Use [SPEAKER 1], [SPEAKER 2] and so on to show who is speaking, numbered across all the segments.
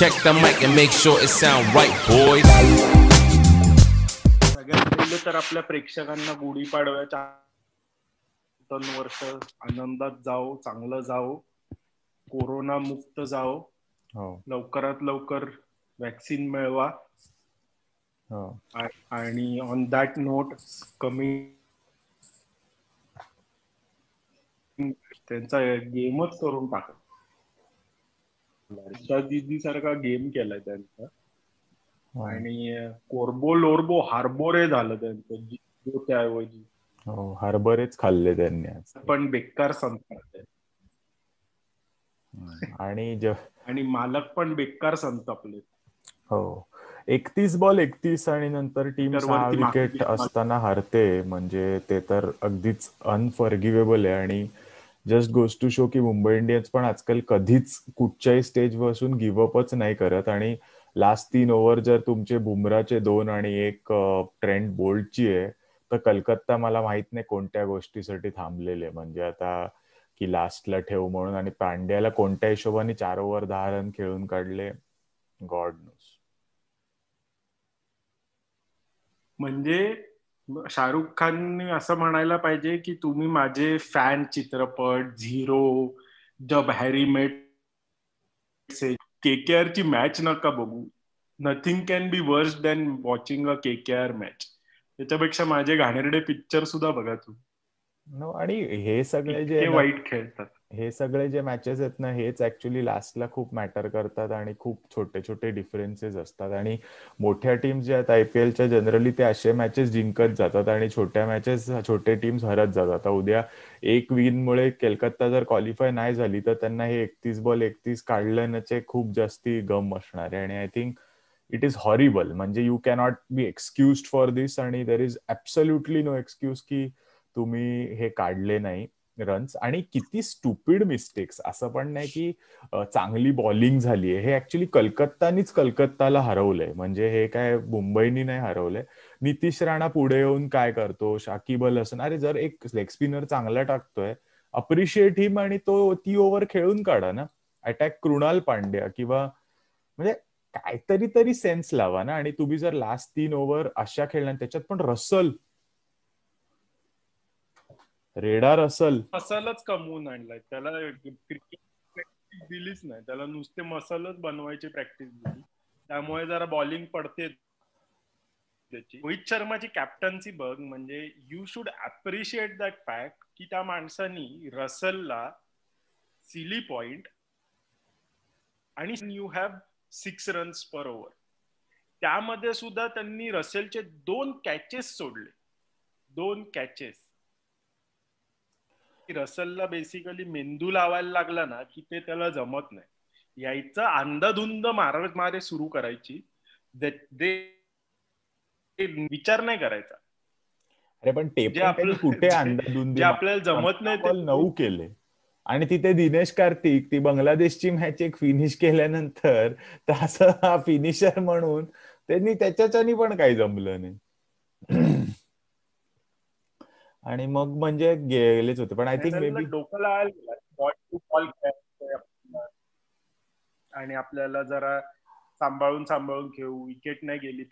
[SPEAKER 1] Check the mic and make sure it sound right, boys.
[SPEAKER 2] सगळ्यात पहिले तर आपल्या प्रेक्षकांना गुढीपाडव्याच्या 2 वर्ष आनंदात जाओ, चांगलं जाओ, कोरोना मुक्त जाओ, लवकरात लवकर वॅक्सिन मिळवा. आणि ऑन दॅट नोट कमी त्यांचा गेमच करून टाका. दीदी सारखा गेम केलाय त्यांचा. आणि कोर्बो लोर्बो हार्बोरे झालं त्यांचं त्याऐवजी.
[SPEAKER 3] हार्बरेच खाल्ले त्यांनी आज.
[SPEAKER 2] पण बेकार संपले आणि मालक पण बेकार संतापले.
[SPEAKER 3] हो, 31 बॉल 31 आणि नंतर टीम 6 विकेट असताना हारते म्हणजे ते तर अगदीच अनफॉरगिवेबल आहे. आणि जस्ट गोज टू शो की मुंबई इंडियन्स पण आजकाल कधीच कुठच्याही स्टेज पासून गिव्हअपच नाही करत. आणि लास्ट 3 ओव्हर जर तुमचे बुमराचे 2 आणि 1 ट्रेंट बोल्टची आहे तर कलकत्ता मला माहित नाही कोणत्या गोष्टीसाठी थांबलेले. म्हणजे आता की लास्टला ठेवू म्हणून. आणि पांड्याला कोणत्या हिशोबाने 4 ओव्हर 10 रन खेळून काढले, गॉड नोस.
[SPEAKER 2] म्हणजे शाहरुख खानने असं म्हणायला पाहिजे की तुम्ही माझे फॅन चित्रपट झिरो, जब हॅरी मेट केकेआर ची मॅच नका बघू. नथिंग कॅन बी वर्स दॅन वॉचिंग अ केकेआर मॅच. त्याच्यापेक्षा माझे घाणेरडे पिक्चर सुद्धा बघा तू.
[SPEAKER 3] आणि हे सगळे जे
[SPEAKER 2] वाईट खेळतात,
[SPEAKER 3] हे सगळे जे मॅचेस आहेत ना, हेच ऍक्च्युली लास्टला खूप मॅटर करतात आणि खूप छोटे छोटे डिफरन्सेस असतात. आणि मोठ्या टीम्स ज्या आहेत IPLच्या जनरली ते असे मॅचेस जिंकत जातात आणि छोट्या मॅचेस छोटे टीम्स हरत जातात. आता उद्या एक विनमुळे कोलकाता जर क्वालिफाय नाही झाली तर त्यांना हे 31 बॉल 31 काढल्याचे खूप जास्ती गम असणार आहे. आणि I think it is horrible. म्हणजे you cannot be excused for this. आणि there is absolutely no excuse की तुम्ही हे काढले नाही रन्स. आणि किती स्टुपिड मिस्टेक्स. असं पण नाही की चांगली बॉलिंग झालीये. हे ऍक्च्युली कलकत्ताला हरवलंय. म्हणजे हे काय मुंबईनी नाही हरवलंय. नितीश राणा पुढे येऊन काय करतो, शाकिब अल हसन, अरे जर एक लेग स्पिनर चांगला टाकतोय अप्रिशिएट हिम आणि ती ओव्हर खेळून काढा ना. अटॅक कृणाल पांड्या किंवा म्हणजे काहीतरी तरी सेन्स लावा ना. आणि तुम्ही जर लास्ट 3 ओव्हर अशा खेळल्या, त्याच्यात पण
[SPEAKER 2] मसालच कमवून आणलाय. त्याला क्रिकेट प्रॅक्टिस दिलीच नाही. त्याला नुसते मसालच बनवायची प्रॅक्टिस दिली. त्यामुळे जरा बॉलिंग पडते त्याची. रोहित शर्माची कॅप्टन्सी बघ. म्हणजे you should appreciate that fact की त्या माणसानी रसलला सिली पॉइंट आणि you have 6 runs per over. त्यामध्ये सुद्धा त्यांनी रसेलचे 2 कॅचेस सोडले. 2 कॅचेस. रसलला बेसिकली मेंदू लावायला लागला ना की ते त्याला जमत नाही. यायचं अंधाधुंद मारे सुरू करायची. विचार नाही करायचा.
[SPEAKER 3] अरे पण ते पण कुठे अंधाधुंदी
[SPEAKER 2] आपल्याला जमत नाही ते
[SPEAKER 3] 9 केले. आणि तिथे दिनेश कार्तिक ती बांगलादेशची मॅच एक फिनिश केल्यानंतर तर असं फिनिशर म्हणून त्यांनी त्याच्यानी पण काही जमलं नाही. आणि मग म्हणजे गेलेच होते. पण आय थिंक मे बी
[SPEAKER 2] डोकं आणि आपल्याला जरा सांभाळून खेळू, विकेट नाही गेली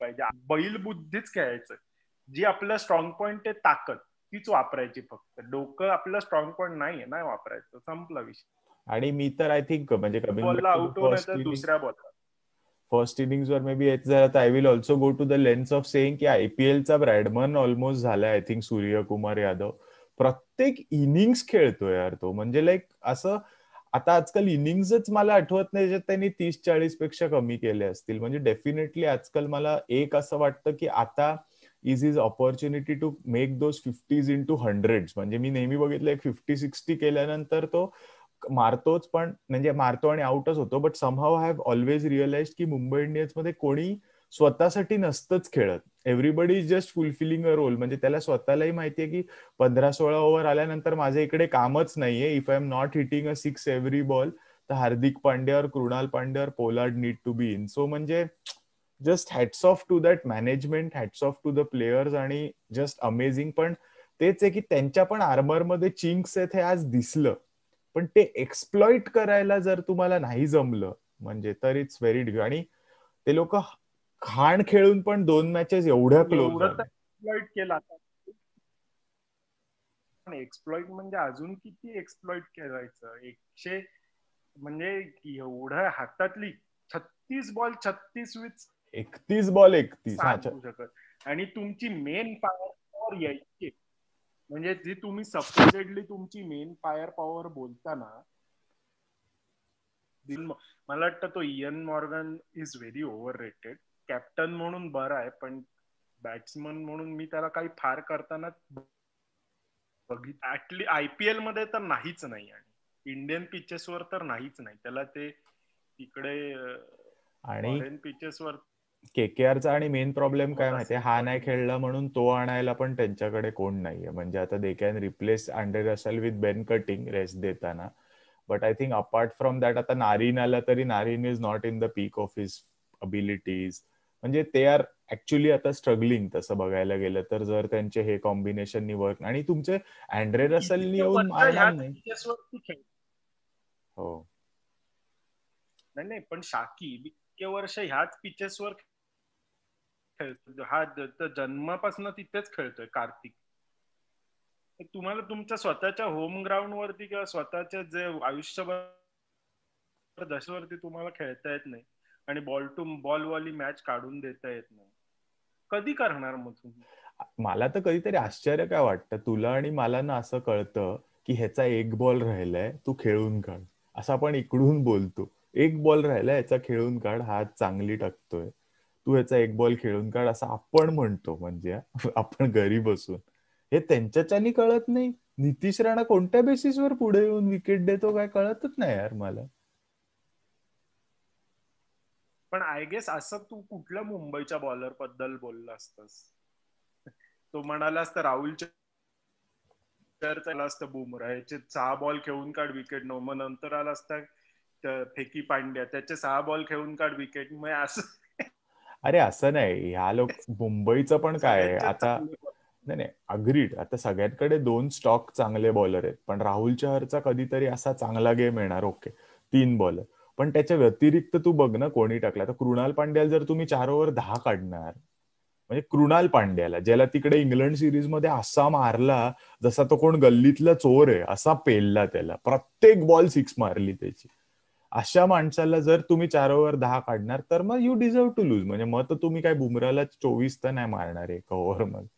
[SPEAKER 2] पाहिजे. बैल बुद्धीच खेळायचं. जी आपलं स्ट्रॉंग पॉइंट आहे ताकद, तीच वापरायची फक्त. डोकं आपलं स्ट्रॉंग पॉइंट नाहीये, नाही वापरायचं. संपला विषय.
[SPEAKER 3] आणि मी तर आय थिंक म्हणजे
[SPEAKER 2] बॉलला आउट होण्याचं दुसऱ्या बॉलला
[SPEAKER 3] फर्स्ट इनिंग्स वर मे बी येत झालं तर I will also go to the lens of saying की IPLचा ब्रॅडमन ऑलमोस्ट झालाय. आय थिंक सूर्यकुमार यादव प्रत्येक इनिंग्स खेळतोय यार तो. म्हणजे लाईक असं आता आजकाल इनिंग्सच मला आठवत नाही ज्याच्यात त्यांनी 30-40 पेक्षा कमी केले असतील. म्हणजे डेफिनेटली आजकाल मला एक असं वाटतं की आता is his opportunity to make those 50s into 100s. म्हणजे मी नेहमी बघितलं एक 50-60 केल्यानंतर तो मारतोच, पण म्हणजे मारतो आणि आउटच होतो. But somehow I have always realise की मुंबई इंडियन्स मध्ये कोणी स्वतःसाठी नसतंच खेळत. Everybody is just fulfilling a role. म्हणजे त्याला स्वतःलाही माहितीये की 15-16 ओव्हर आल्यानंतर माझ्या इकडे कामच नाहीये. If I am not hitting a 6 every ball तर हार्दिक पांड्या और कृणाल पांड्या और Pollard need to be in. So म्हणजे just hats off to that management, hats off to the players आणि जस्ट अमेझिंग. पण तेच आहे की त्यांच्या पण आर्मरमध्ये चिंक्स आहेत हे आज दिसलं. पण ते एक्सप्लॉइट करायला जर तुम्हाला नाही जमलं म्हणजे तर इट्स व्हेरी डिफिकल्ट. आणि ते लोक खाण खेळून पण 2 मॅचेस एवढ्या क्लोज
[SPEAKER 2] एवढं तर
[SPEAKER 3] झाल्या.
[SPEAKER 2] एक्सप्लॉइट केला. पण एक्सप्लॉइट म्हणजे अजून किती एक्सप्लॉइट करायचं. 100 म्हणजे एवढं हातातली 36 बॉल 36 विथ
[SPEAKER 3] 31 बॉल 31. हा,
[SPEAKER 2] सांगू शकत. आणि तुमची मेन फायर पॉवर यायची म्हणजे जी तुम्ही सपोजेडली तुमची मेन फायर पॉवर बोलताना, मला वाटतं तो Ian Morgan is very over rated. Captain म्हणून बरा आहे, पण बॅट्समन म्हणून मी त्याला काही फार करताना बघितलं. IPL मध्ये तर नाहीच नाही आणि इंडियन पिचेसवर तर नाहीच नाही त्याला. ते तिकडे
[SPEAKER 3] आणि
[SPEAKER 2] फॉरेन पिचेसवर
[SPEAKER 3] KKRचा आणि मेन प्रॉब्लेम काय माहितीये, हा नाही
[SPEAKER 2] पण
[SPEAKER 3] खेळला म्हणून तो आणायला पण त्यांच्याकडे कोण नाहीये. म्हणजे आता they can replace Andre Russell with Ben Cutting rest देताना. But I think apart from that, आता नारीन आला तरी Narine is not in the peak of his abilities. म्हणजे ते आर ऍक्च्युली आता स्ट्रगलिंग तसं बघायला गेलं तर. जर त्यांचे हे कॉम्बिनेशन वर्क, आणि तुमचे अँड्रे रसेलनी येऊन मारणार नाही. हो,
[SPEAKER 2] नाही पण शाकिब इतके वर्ष ह्याच पिचेसवर खेळतो. हा जन्मापासून तिथेच खेळतोय. कार्तिक, तुम्हाला तुमच्या स्वतःच्या होम ग्राउंड वरती किंवा स्वतःच्या जे आयुष्यभर दशवरती तुम्हाला खेळता येत नाही आणि बॉल टू बॉल वाली मॅच काढून देता येत नाही. कधी करणार मग तुम्ही?
[SPEAKER 3] मला तर कधीतरी आश्चर्य काय वाटतं, तुला आणि मला ना असं कळतं की ह्याचा 1 बॉल राहिलाय, तू खेळून काढ, असं आपण इकडून बोलतो. 1 बॉल राहिलाय, ह्याचा खेळून काढ, हात चांगली टाकतोय, तू ह्याचा 1 बॉल खेळून काढ, असं आपण म्हणतो. म्हणजे आपण घरी बसून. हे त्यांच्याच्यानी कळत नाही. नितीश राणा कोणत्या बेसिसवर पुढे येऊन विकेट देतो काय कळतच नाही यार मला.
[SPEAKER 2] पण आय गेस असं तू कुठल्या मुंबईच्या बॉलर बद्दल बोलला असतास? तो म्हणाला असता राहुल चला असतं बुमराह, याचे 6 बॉल खेळून काढ विकेट, मग नंतर आला असता फेकी पांड्या, त्याचे 6 बॉल खेळून काढ विकेट. मग असं
[SPEAKER 3] अरे असं नाही, ह्या लोक मुंबईचं पण काय आहे
[SPEAKER 2] सगळ्यांचे
[SPEAKER 3] आता. नाही, अग्रीड. आता सगळ्यांकडे 2 स्टॉक चांगले बॉलर आहेत, पण राहुल चहरचा कधीतरी असा चांगला गेम येणार. ओके, 3 बॉलर, पण त्याच्या व्यतिरिक्त तू बघ ना कोणी टाकला. तर कृणाल पांड्याला जर तुम्ही 4 ओव्हर 10 काढणार, म्हणजे कृणाल पांड्याला, ज्याला तिकडे इंग्लंड सिरीज मध्ये असा मारला जसा तो कोण गल्लीतला चोर आहे, असा पेलला त्याला, प्रत्येक बॉल 6 मारली त्याची, अशा माणसाला जर तुम्ही 4 ओव्हर 10 काढणार तर मग यू डिझर्व टू लूज. म्हणजे मग तर तुम्ही काय बुमराला 24 तर नाही मारणार 1 ओव्हर मध्ये.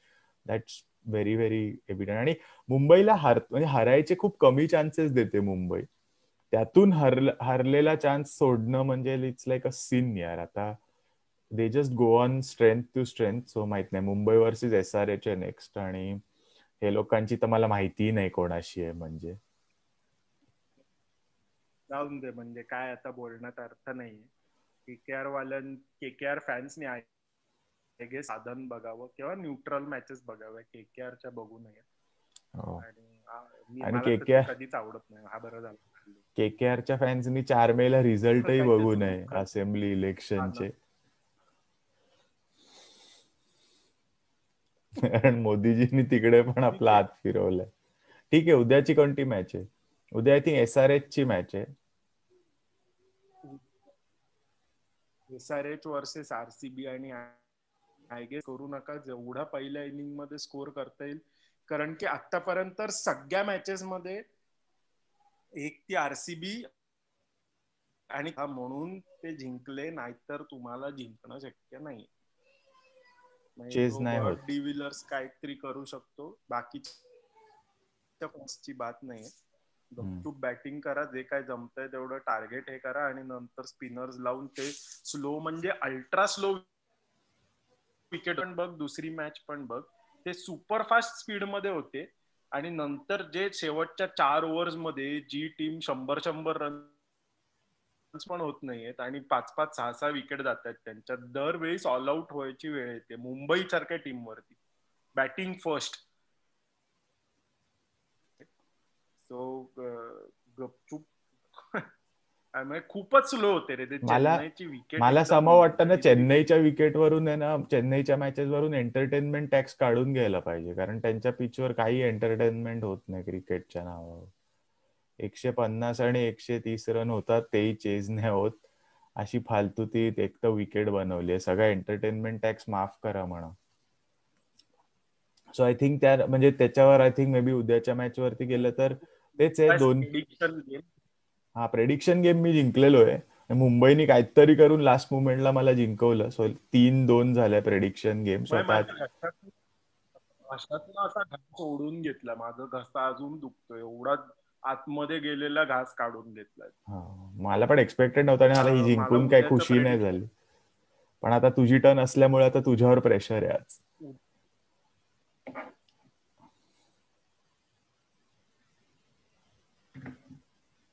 [SPEAKER 3] That's very very evident. आणि मुंबईला म्हणजे हरायचे खूप कमी चान्सेस देते मुंबई. त्यातून हरलेला चान्स सोडणं म्हणजे इट्स लाईक अ सिन यार. आता they just go on strength to strength. So माहित नाही, मुंबई वर्सेस SRH आहे नेक्स्ट, आणि हे लोकांची तर मला माहितीही नाही कोणाशी आहे. म्हणजे
[SPEAKER 2] जाऊन दे, म्हणजे काय आता बोलण्यात अर्थ नाहीये. KKR फॅन्सनी आहे साधन बघावं किंवा न्यूट्रल मॅचेस बघाव्या, KKRच्या बघू नये. आणि मला तर ते कधीच आवडत नाही. हा बरं झालं.
[SPEAKER 3] KKRच्या फॅन्सनी 4 मेला रिझल्टही बघू नये असेंब्ली इलेक्शनचे. कारण मोदीजींनी तिकडे पण आपला हात फिरवलाय. ठीक आहे, उद्याची कोणती मॅच आहे? उद्या आय थिंक SRH ची मॅच आहे.
[SPEAKER 2] SRH versus RCB. आणि आय गेस करू नका जेवढा पहिल्या इनिंग मध्ये स्कोर करता येईल, कारण की आतापर्यंत सगळ्या मॅचेस मध्ये एक ती RCB आणि म्हणून ते जिंकले, नाहीतर तुम्हाला जिंकणं शक्य नाही.
[SPEAKER 3] चेज नाही होत.
[SPEAKER 2] डिव्हिलर्स काहीतरी करू शकतो, बाकीच्या कोणची बात नाही. गपचूप बॅटिंग करा, जे काय जमतंय तेवढं टार्गेट हे करा, आणि नंतर स्पिनर्स लावून ते स्लो, म्हणजे अल्ट्रा स्लो विकेट पण बघ, दुसरी मॅच पण बघ, ते सुपर फास्ट स्पीड मध्ये होते. आणि नंतर जे शेवटच्या 4 ओव्हर्स मध्ये जी टीम 100 रन पण होत नाहीयेत आणि 5-5, 6-6 विकेट जात आहेत त्यांच्या, दरवेळेस ऑल आउट व्हायची वेळ येते मुंबई सारख्या टीम वरती, बॅटिंग फर्स्ट. सो गपचूप खूपच स्लो होते रे ते. चेन्नईची विकेट
[SPEAKER 3] मला समं वाटतं ना, चेन्नईच्या विकेटवरून आहे ना, चेन्नईच्या मॅचेस वरून एंटरटेनमेंट टॅक्स काढून घ्यायला पाहिजे, कारण त्यांच्या पिचवर काही एंटरटेनमेंट होत नाही क्रिकेटच्या नावावर. 150 आणि 130 रन होतात, तेही चेज नाही होत. अशी फालतूतीत एक तर विकेट बनवली आहे, सगळा एंटरटेनमेंट टॅक्स माफ करा म्हणा. सो आय थिंक त्या म्हणजे त्याच्यावर आय थिंक मे बी उद्याच्या मॅच वरती गेलं तर तेच आहे. हा प्रेडिक्शन गेम मी जिंकलेलो आहे. मुंबईने काहीतरी करून लास्ट मुमेंटला मला जिंकवलं. सो 3-2 झालाय प्रेडिक्शन गेम.
[SPEAKER 2] घशातला असा घास सोडून घेतला, माझं घसा अजून दुखतोय, एवढा आतमध्ये गेलेला घास काढून घेतलाय.
[SPEAKER 3] मला पण एक्सपेक्टेड नव्हतं आणि मला ही जिंकून काही खुशी नाही झाली. पण आता तुझी टर्न असल्यामुळे आता तुझ्यावर प्रेशर आहे आज.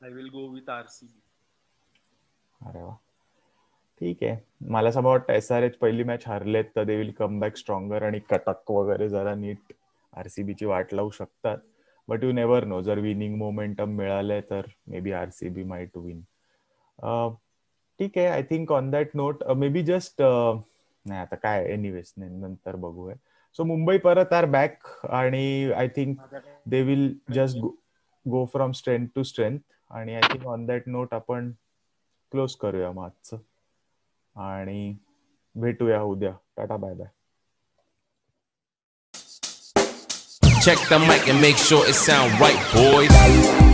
[SPEAKER 2] I will go with RCB.
[SPEAKER 3] अरे वा, ठीक आहे. मला असं वाटतं SRH पहिली मॅच हरलेत तर they will come back stronger आणि कटक वगैरे जरा नीट आरसीबीची वाट लावू शकतात. बट यू नेव्हर नो, जर विनिंग मोमेंटम मिळालंय तर maybe RCB might win. ठीक आहे. I think on that note maybe just नाही आता काय एनिवेज नंतर बघूया. सो मुंबई परत आर बॅक आणि I think they will just go from strength to strength. आणि I think on that note आपण क्लोज करूया मग आजचं आणि भेटूया उद्या. Tata bye bye.
[SPEAKER 1] Check the mic and make sure it sound right, boys.